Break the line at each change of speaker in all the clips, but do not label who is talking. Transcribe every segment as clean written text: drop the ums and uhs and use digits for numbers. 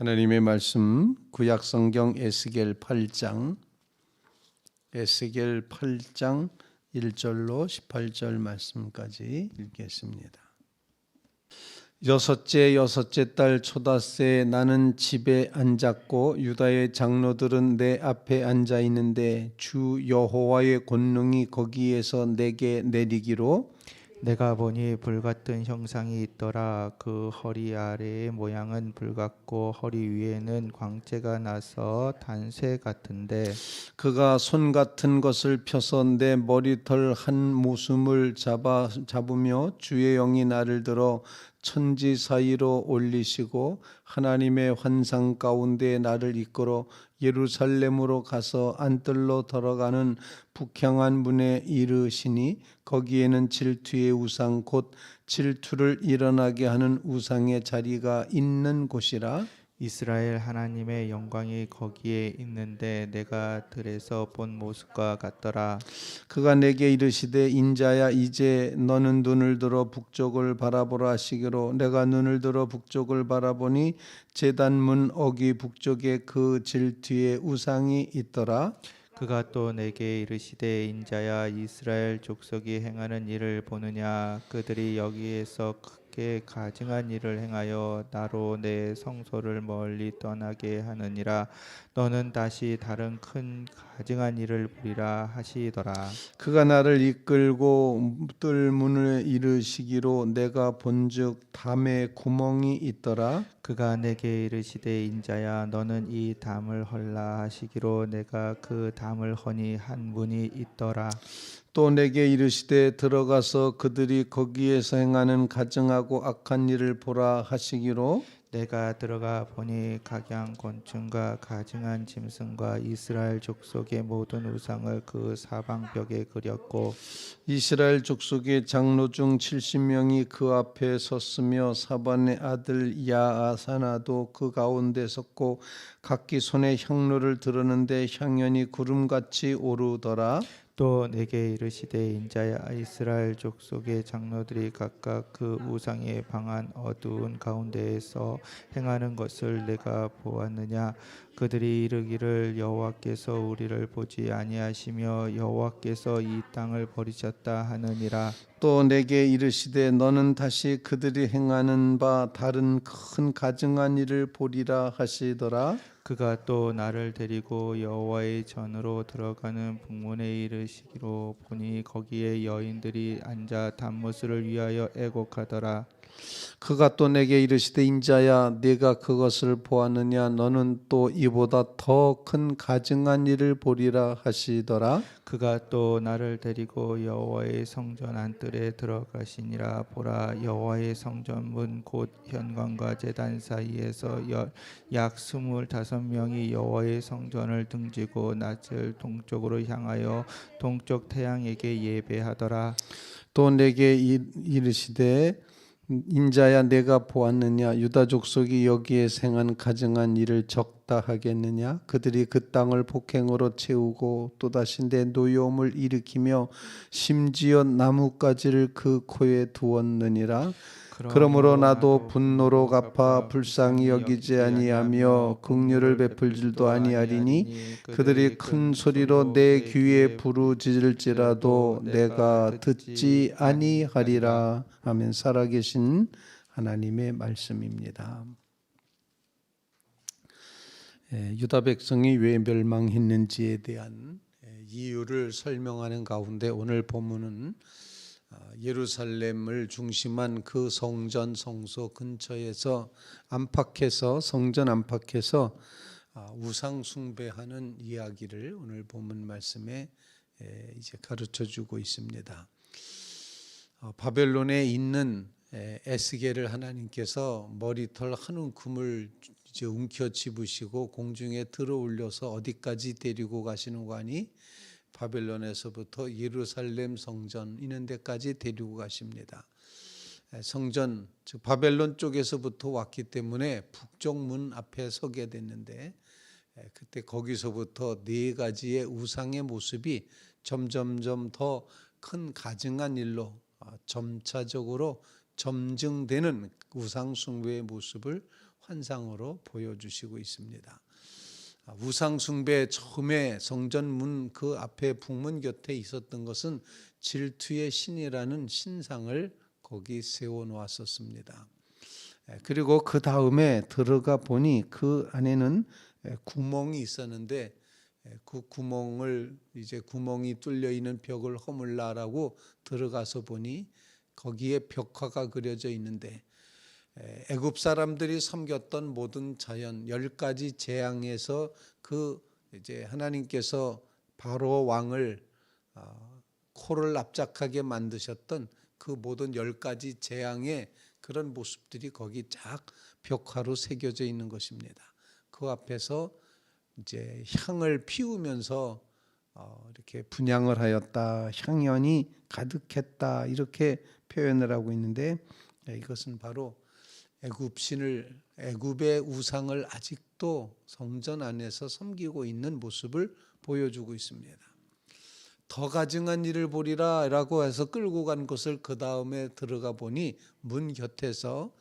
하나님의 말씀 구약 성경 에스겔 8장 1절로 18절 말씀까지 읽겠습니다. 여섯째 달 초닷새 나는 집에 앉았고 유다의 장로들은 내 앞에 앉아 있는데 주 여호와의 권능이 거기에서 내게 내리기로
내가 보니 불같은 형상이 있더라. 그 허리 아래의 모양은 불같고 허리 위에는 광채가 나서 단쇠 같은데
그가 손 같은 것을 펴서 내 머리털 한 모숨을 잡으며 주의 영이 나를 들어 천지 사이로 올리시고 하나님의 환상 가운데 나를 이끌어 예루살렘으로 가서 안뜰로 들어가는 북향한 문에 이르시니 거기에는 질투의 우상 곧 질투를 일어나게 하는 우상의 자리가 있는 곳이라.
이스라엘 하나님의 영광이 거기에 있는데 내가 들에서 본 모습과 같더라.
그가 내게 이르시되 인자야 이제 너는 눈을 들어 북쪽을 바라보라 하시기로 내가 눈을 들어 북쪽을 바라보니 제단문 어귀 북쪽에 그 질투의 우상이 있더라.
그가 또 내게 이르시되 인자야 이스라엘 족속이 행하는 일을 보느냐. 그들이 여기에서 크게 가증한 일을 행하여 나로 내 성소를 멀리 떠나게 하느니라. 너는 다시 다른 큰 가증한 일을 보리라 하시더라.
그가 나를 이끌고 뜰 문을 이르시기로 내가 본즉 담에 구멍이 있더라.
그가 내게 이르시되 인자야 너는 이 담을 헐라 하시기로 내가 그 담을 허니 한 문이 있더라.
또 내게 이르시되 들어가서 그들이 거기에서 행하는 가증하고 악한 일을 보라 하시기로
내가 들어가 보니 각양곤충과 가증한 짐승과 이스라엘 족속의 모든 우상을 그 사방벽에 그렸고
이스라엘 족속의 장로 중 70명이 그 앞에 섰으며 사반의 아들 야아사나도 그 가운데 섰고 각기 손에 향로를 들었는데 향연이 구름같이 오르더라.
또 내게 이르시되 인자야 이스라엘 족속의 장로들이 각각 그 우상의 방한 어두운 가운데에서 행하는 것을 내가 보았느냐. 그들이 이르기를 여호와께서 우리를 보지 아니하시며 여호와께서 이 땅을 버리셨다 하느니라.
또 내게 이르시되 너는 다시 그들이 행하는 바 다른 큰 가증한 일을 보리라 하시더라.
그가 또 나를 데리고 여호와의 전으로 들어가는 북문에 이르시기로 보니 거기에 여인들이 앉아 단무스를 위하여 애곡하더라.
그가 또 내게 이르시되 인자야 네가 그것을 보았느냐 너는 또 이보다 더 큰 가증한 일을 보리라 하시더라.
그가 또 나를 데리고 여호와의 성전 안뜰에 들어가시니라. 보라 여호와의 성전 문 곧 현관과 제단 사이에서 약 25명이 여호와의 성전을 등지고 낯을 동쪽으로 향하여 동쪽 태양에게 예배하더라.
또 내게 이르시되 인자야 내가 보았느냐 유다 족속이 여기에 행한 가증한 일을 적다 하겠느냐. 그들이 그 땅을 폭행으로 채우고 또다시 내 노여움을 일으키며 심지어 나뭇가지를 그 코에 두었느니라. 그러므로 나도 분노로 갚아 불쌍히 여기지 아니하며 긍휼을 베풀 줄도 아니하리니 그들이 큰 소리로 내 귀에 부르짖을지라도 내가 듣지 아니하리라. 아멘. 살아계신 하나님의 말씀입니다. 유다 백성이 왜 멸망했는지에 대한 이유를 설명하는 가운데 오늘 본문은 예루살렘을 중심한 그 성전 성소 근처에서 성전 안팎에서 우상 숭배하는 이야기를 오늘 본문 말씀에 이제 가르쳐 주고 있습니다. 바벨론에 있는 에스겔을 하나님께서 머리털 한 움큼을 이제 움켜쥐으시고 공중에 들어 올려서 어디까지 데리고 가시는 거 아니? 바벨론에서부터 예루살렘 성전 이런 데까지 데리고 가십니다. 성전 즉 바벨론 쪽에서부터 왔기 때문에 북쪽 문 앞에 서게 됐는데 그때 거기서부터 네 가지의 우상의 모습이 점점점 더 큰 가증한 일로 점차적으로 점증되는 우상 숭배의 모습을 환상으로 보여주시고 있습니다. 우상 숭배 처음에 성전 문 그 앞에 북문 곁에 있었던 것은 질투의 신이라는 신상을 거기 세워 놓았었습니다. 그리고 그 다음에 들어가 보니 그 안에는 구멍이 있었는데 그 구멍을 이제 구멍이 뚫려 있는 벽을 허물라라고 들어가서 보니 거기에 벽화가 그려져 있는데 애굽 사람들이 섬겼던 모든 자연 10가지 재앙에서 그 이제 하나님께서 바로 왕을 코를 납작하게 만드셨던 그 모든 10가지 재앙의 그런 모습들이 거기 쫙 벽화로 새겨져 있는 것입니다. 그 앞에서 이제 향을 피우면서 이렇게 분향을 하였다, 향연이 가득했다 이렇게 표현을 하고 있는데 이것은 바로 애굽의 우상을 아직도 성전 안에서 섬기고 있는 모습을 보여주고 있습니다. 더 가증한 일을 보리라 라고 해서 끌고 간 것을 그 다음에 들어가 보니 문 곁에서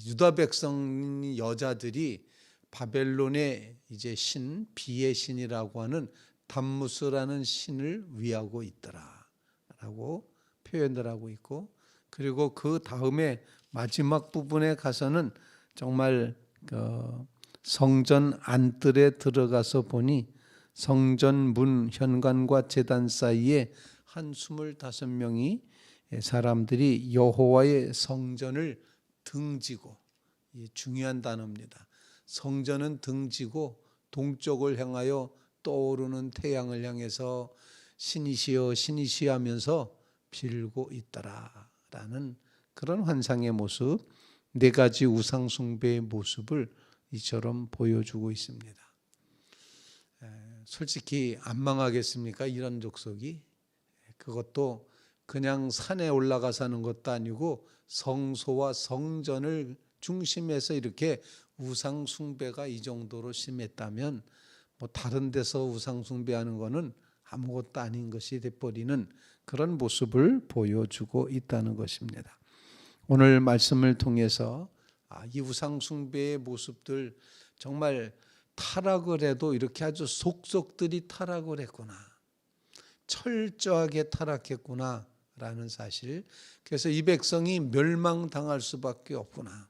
유다 백성 여자들이 바벨론의 이제 신, 비의 신이라고 하는 담무스라는 신을 위하고 있더라라고 표현을 하고 있고, 그리고 그 다음에 마지막 부분에 가서는 정말 성전 안뜰에 들어가서 보니 성전 문 현관과 제단 사이에 한 25명이 사람들이 여호와의 성전을 등지고, 중요한 단어입니다. 성전은 등지고 동쪽을 향하여 떠오르는 태양을 향해서 신이시여 신이시여 하면서 빌고 있더라라는 그런 환상의 모습, 4가지 우상 숭배의 모습을 이처럼 보여주고 있습니다. 솔직히 안 망하겠습니까? 이런 족속이. 그것도 그냥 산에 올라가 사는 것도 아니고 성소와 성전을 중심에서 이렇게 우상 숭배가 이 정도로 심했다면 뭐 다른 데서 우상 숭배하는 거는 아무것도 아닌 것이 돼버리는 그런 모습을 보여주고 있다는 것입니다. 오늘 말씀을 통해서 이 우상 숭배의 모습들 정말 타락을 해도 이렇게 아주 속속들이 타락을 했구나, 철저하게 타락했구나 라는 사실, 그래서 이 백성이 멸망당할 수밖에 없구나,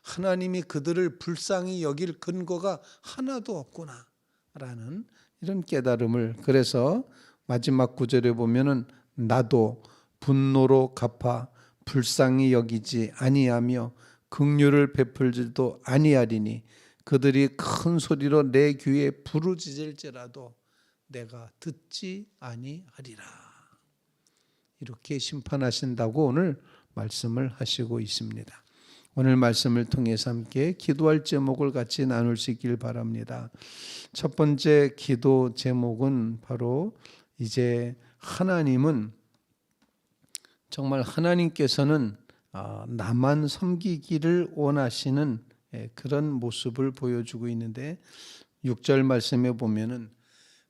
하나님이 그들을 불쌍히 여길 근거가 하나도 없구나 라는 이런 깨달음을, 그래서 마지막 구절에 보면은 나도 분노로 갚아 불쌍히 여기지 아니하며 긍휼을 베풀지도 아니하리니 그들이 큰 소리로 내 귀에 부르짖을지라도 내가 듣지 아니하리라. 이렇게 심판하신다고 오늘 말씀을 하시고 있습니다. 오늘 말씀을 통해서 함께 기도할 제목을 같이 나눌 수 있길 바랍니다. 첫 번째 기도 제목은 바로 이제 하나님은 정말 하나님께서는 나만 섬기기를 원하시는 그런 모습을 보여주고 있는데 6절 말씀에 보면은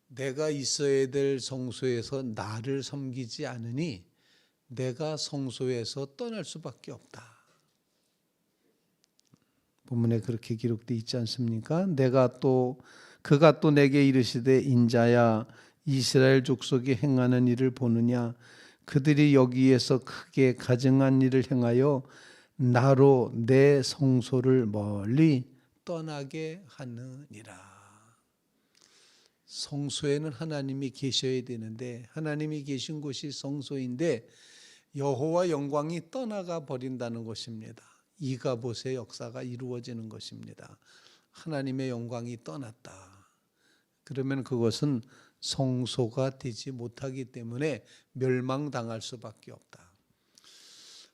내가 있어야 될 성소에서 나를 섬기지 않으니 내가 성소에서 떠날 수밖에 없다. 본문에 그렇게 기록되어 있지 않습니까? 그가 또 내게 이르시되 인자야 이스라엘 족속이 행하는 일을 보느냐, 그들이 여기에서 크게 가증한 일을 행하여 나로 내 성소를 멀리 떠나게 하느니라. 성소에는 하나님이 계셔야 되는데 하나님이 계신 곳이 성소인데 여호와 영광이 떠나가 버린다는 것입니다. 이가봇의 역사가 이루어지는 것입니다. 하나님의 영광이 떠났다. 그러면 그것은 성소가 되지 못하기 때문에 멸망당할 수밖에 없다.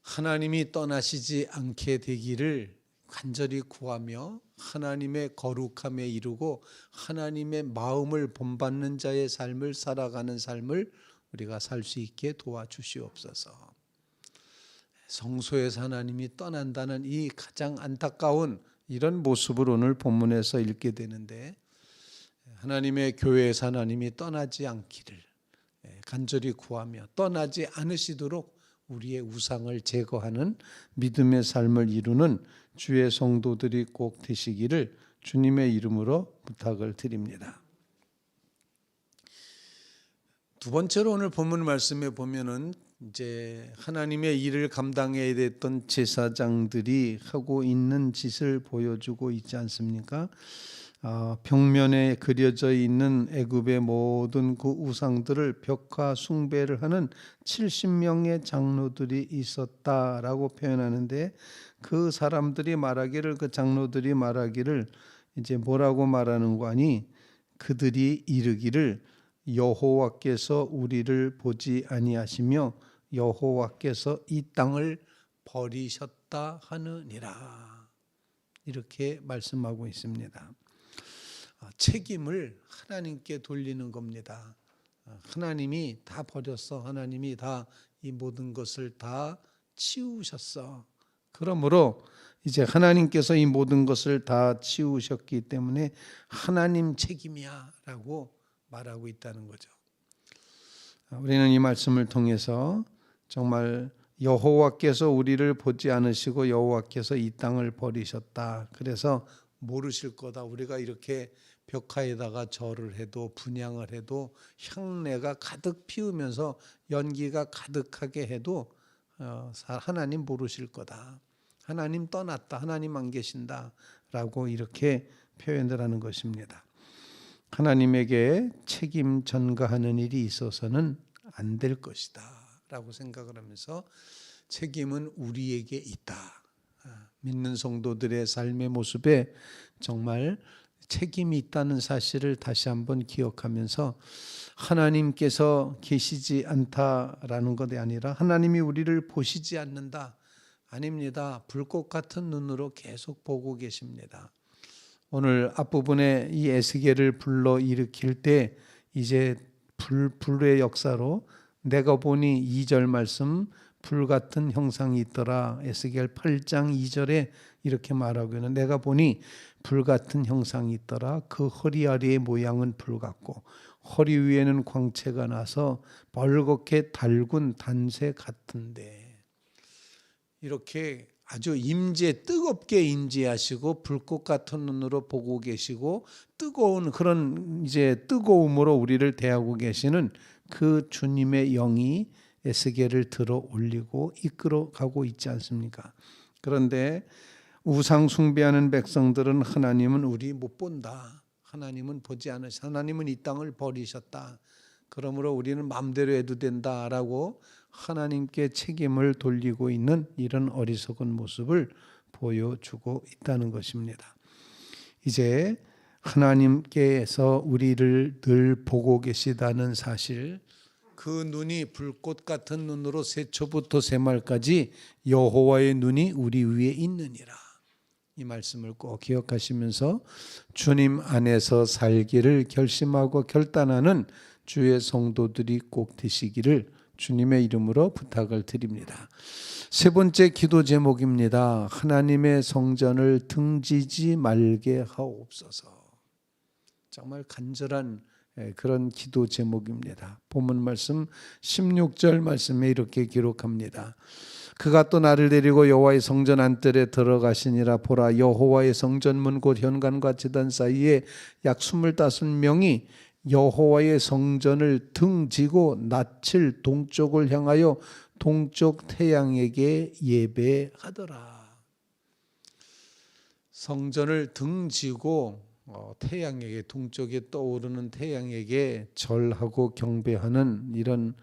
하나님이 떠나시지 않게 되기를 간절히 구하며 하나님의 거룩함에 이르고 하나님의 마음을 본받는 자의 삶을 살아가는 삶을 우리가 살 수 있게 도와주시옵소서. 성소에서 하나님이 떠난다는 이 가장 안타까운 이런 모습을 오늘 본문에서 읽게 되는데, 하나님의 교회에서 하나님이 떠나지 않기를 간절히 구하며 떠나지 않으시도록 우리의 우상을 제거하는 믿음의 삶을 이루는 주의 성도들이 꼭 되시기를 주님의 이름으로 부탁을 드립니다. 두 번째로 오늘 본문 말씀에 보면은 이제 하나님의 일을 감당해야 됐던 제사장들이 하고 있는 짓을 보여주고 있지 않습니까? 벽면에 그려져 있는 애굽의 모든 그 우상들을 벽화 숭배를 하는 70명의 장로들이 있었다라고 표현하는데, 그 사람들이 말하기를, 그 장로들이 말하기를 이제 뭐라고 말하는 거 아니? 그들이 이르기를 여호와께서 우리를 보지 아니하시며 여호와께서 이 땅을 버리셨다 하느니라, 이렇게 말씀하고 있습니다. 책임을 하나님께 돌리는 겁니다. 하나님이 다 버렸어. 하나님이 다 이 모든 것을 다 치우셨어. 그러므로 이제 하나님께서 이 모든 것을 다 치우셨기 때문에 하나님 책임이야 라고 말하고 있다는 거죠. 우리는 이 말씀을 통해서 정말 여호와께서 우리를 보지 않으시고 여호와께서 이 땅을 버리셨다, 그래서 모르실 거다. 우리가 이렇게 벽화에다가 절을 해도 분향을 해도 향내가 가득 피우면서 연기가 가득하게 해도 하나님 모르실 거다. 하나님 떠났다. 하나님 안 계신다 라고 이렇게 표현을 하는 것입니다. 하나님에게 책임 전가하는 일이 있어서는 안 될 것이다 라고 생각을 하면서 책임은 우리에게 있다. 믿는 성도들의 삶의 모습에 정말 책임이 있다는 사실을 다시 한번 기억하면서 하나님께서 계시지 않다라는 것이 아니라 하나님이 우리를 보시지 않는다. 아닙니다. 불꽃 같은 눈으로 계속 보고 계십니다. 오늘 앞부분에 이 에스겔을 불러 일으킬 때 이제 불의 역사로 내가 보니 2절 말씀 불같은 형상이 있더라. 에스겔 8장 2절에 이렇게 말하고 있는, 내가 보니 불같은 형상이 있더라. 그 허리 아래의 모양은 불같고 허리 위에는 광채가 나서 벌겋게 달군 단새 같은데, 이렇게 아주 뜨겁게 임재하시고 불꽃 같은 눈으로 보고 계시고 뜨거운 그런 이제 뜨거움으로 우리를 대하고 계시는 그 주님의 영이 에스겔을 들어 올리고 이끌어 가고 있지 않습니까? 그런데 우상 숭배하는 백성들은 하나님은 우리 못 본다. 하나님은 보지 않으시다. 하나님은 이 땅을 버리셨다. 그러므로 우리는 마음대로 해도 된다라고 하나님께 책임을 돌리고 있는 이런 어리석은 모습을 보여주고 있다는 것입니다. 이제 하나님께서 우리를 늘 보고 계시다는 사실, 그 눈이 불꽃 같은 눈으로 세초부터 세말까지 여호와의 눈이 우리 위에 있느니라, 이 말씀을 꼭 기억하시면서 주님 안에서 살기를 결심하고 결단하는 주의 성도들이 꼭 되시기를 주님의 이름으로 부탁을 드립니다. 세 번째 기도 제목입니다. 하나님의 성전을 등지지 말게 하옵소서. 정말 간절한 그런 기도 제목입니다. 본문 말씀 16절 말씀에 이렇게 기록합니다. 그가 또 나를 데리고 여호와의 성전 안뜰에 들어가시니라. 보라, 여호와의 성전문 곧 현관과 제단 사이에 약 25명이 여호와의 성전을 등지고 낯을 동쪽을 향하여 동쪽 태양에게 예배하더라. 성전을 등지고 태양에게, 동쪽에 떠오르는 태양에게 절하고 경배하는 이런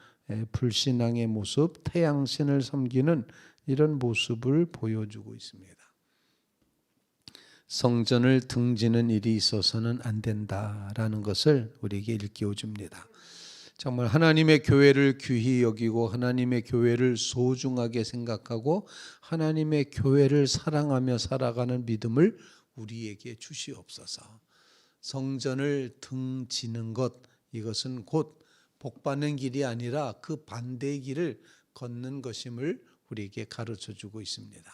불신앙의 모습, 태양신을 섬기는 이런 모습을 보여주고 있습니다. 성전을 등지는 일이 있어서는 안 된다라는 것을 우리에게 일깨워 줍니다. 정말 하나님의 교회를 귀히 여기고 하나님의 교회를 소중하게 생각하고 하나님의 교회를 사랑하며 살아가는 믿음을 우리에게 주시옵소서. 성전을 등지는 것, 이것은 곧 복받는 길이 아니라 그 반대의 길을 걷는 것임을 우리에게 가르쳐주고 있습니다.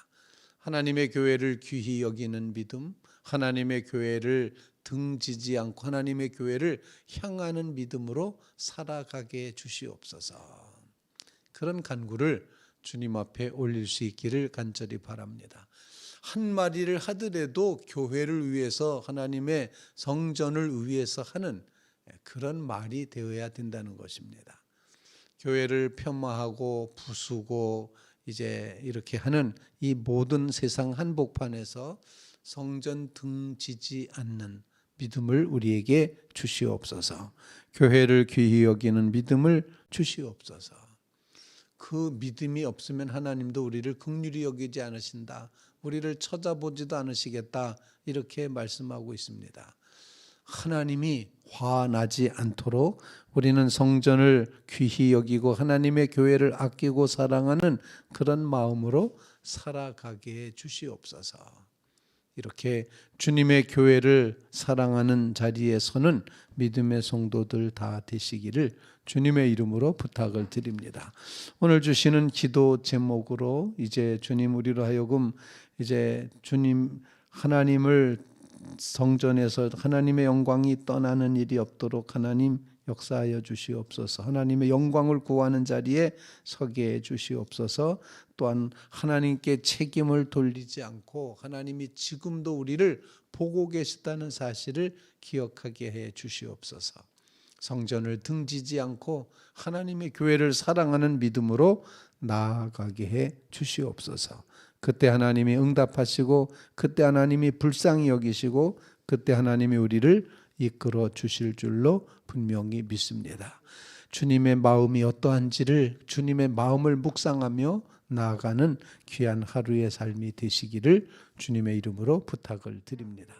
하나님의 교회를 귀히 여기는 믿음, 하나님의 교회를 등지지 않고 하나님의 교회를 향하는 믿음으로 살아가게 해 주시옵소서. 그런 간구를 주님 앞에 올릴 수 있기를 간절히 바랍니다. 한 마디를 하더라도 교회를 위해서 하나님의 성전을 위해서 하는 그런 말이 되어야 된다는 것입니다. 교회를 폄하하고 부수고 이제 이렇게 하는 이 모든 세상 한복판에서 성전 등지지 않는 믿음을 우리에게 주시옵소서. 교회를 귀히 여기는 믿음을 주시옵소서. 그 믿음이 없으면 하나님도 우리를 긍휼히 여기지 않으신다. 우리를 찾아보지도 않으시겠다. 이렇게 말씀하고 있습니다. 하나님이 화나지 않도록 우리는 성전을 귀히 여기고 하나님의 교회를 아끼고 사랑하는 그런 마음으로 살아가게 해 주시옵소서. 이렇게 주님의 교회를 사랑하는 자리에서는 믿음의 성도들 다 되시기를 주님의 이름으로 부탁을 드립니다. 오늘 주시는 기도 제목으로 이제 주님 우리로 하여금 이제 주님 하나님을 성전에서 하나님의 영광이 떠나는 일이 없도록 하나님 역사하여 주시옵소서. 하나님의 영광을 구하는 자리에 서게 해 주시옵소서. 또한 하나님께 책임을 돌리지 않고 하나님이 지금도 우리를 보고 계시다는 사실을 기억하게 해 주시옵소서. 성전을 등지지 않고 하나님의 교회를 사랑하는 믿음으로 나아가게 해 주시옵소서. 그때 하나님이 응답하시고 그때 하나님이 불쌍히 여기시고 그때 하나님이 우리를 이끌어 주실 줄로 분명히 믿습니다. 주님의 마음이 어떠한지를 주님의 마음을 묵상하며 나아가는 귀한 하루의 삶이 되시기를 주님의 이름으로 부탁을 드립니다.